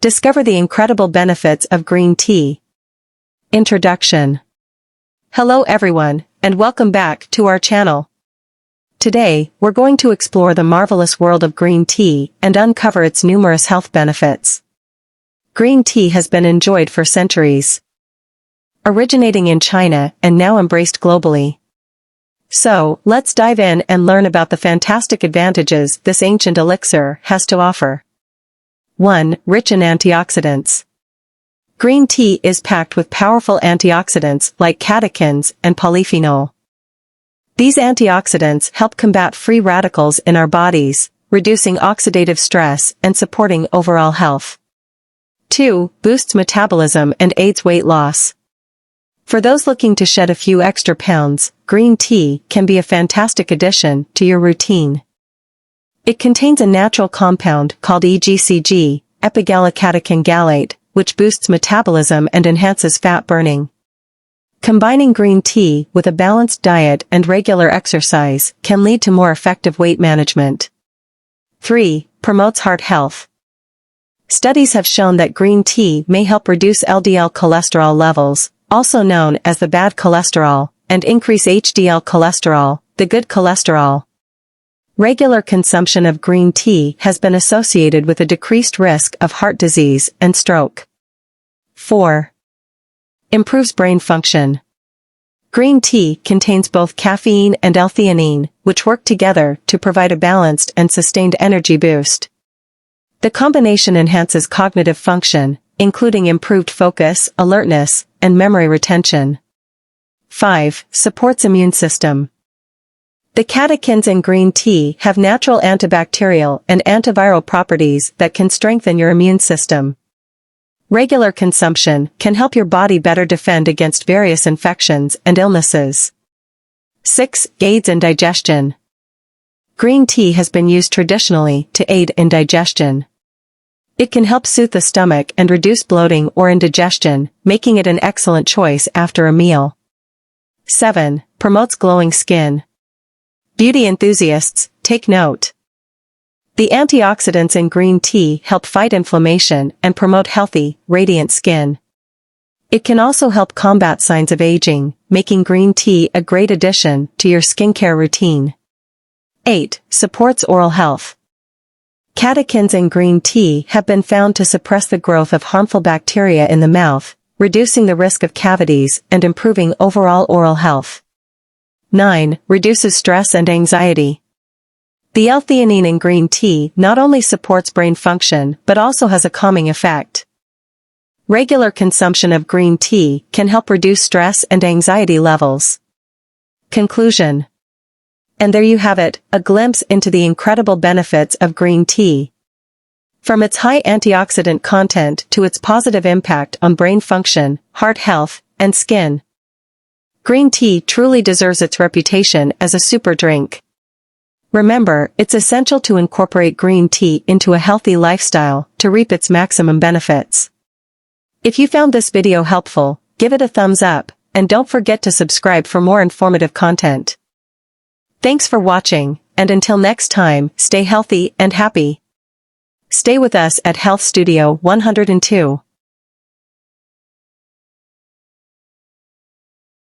Discover the incredible benefits of green tea. Introduction. Hello everyone, and welcome back to our channel. Today, we're going to explore the marvelous world of green tea and uncover its numerous health benefits. Green tea has been enjoyed for centuries, originating in China and now embraced globally. So, let's dive in and learn about the fantastic advantages this ancient elixir has to offer. 1. Rich in antioxidants. Green tea is packed with powerful antioxidants like catechins and polyphenol. These antioxidants help combat free radicals in our bodies, reducing oxidative stress and supporting overall health. 2. Boosts metabolism and aids weight loss. For those looking to shed a few extra pounds, green tea can be a fantastic addition to your routine. It contains a natural compound called EGCG, epigallocatechin gallate, which boosts metabolism and enhances fat burning. Combining green tea with a balanced diet and regular exercise can lead to more effective weight management. 3. Promotes heart health. Studies have shown that green tea may help reduce LDL cholesterol levels, also known as the bad cholesterol, and increase HDL cholesterol, the good cholesterol. Regular consumption of green tea has been associated with a decreased risk of heart disease and stroke. 4. Improves brain function. Green tea contains both caffeine and L-theanine, which work together to provide a balanced and sustained energy boost. The combination enhances cognitive function, including improved focus, alertness, and memory retention. 5. Supports immune system. The catechins in green tea have natural antibacterial and antiviral properties that can strengthen your immune system. Regular consumption can help your body better defend against various infections and illnesses. 6. Aids in digestion. Green tea has been used traditionally to aid in digestion. It can help soothe the stomach and reduce bloating or indigestion, making it an excellent choice after a meal. 7. Promotes glowing skin. Beauty enthusiasts, take note. The antioxidants in green tea help fight inflammation and promote healthy, radiant skin. It can also help combat signs of aging, making green tea a great addition to your skincare routine. 8. Supports oral health. Catechins in green tea have been found to suppress the growth of harmful bacteria in the mouth, reducing the risk of cavities and improving overall oral health. 9. Reduces stress and anxiety. The L-theanine in green tea not only supports brain function but also has a calming effect. Regular consumption of green tea can help reduce stress and anxiety levels. Conclusion. And there you have it, a glimpse into the incredible benefits of green tea. From its high antioxidant content to its positive impact on brain function, heart health, and skin. Green tea truly deserves its reputation as a super drink. Remember, it's essential to incorporate green tea into a healthy lifestyle to reap its maximum benefits. If you found this video helpful, give it a thumbs up, and don't forget to subscribe for more informative content. Thanks for watching, and until next time, stay healthy and happy. Stay with us at Health Studio 102.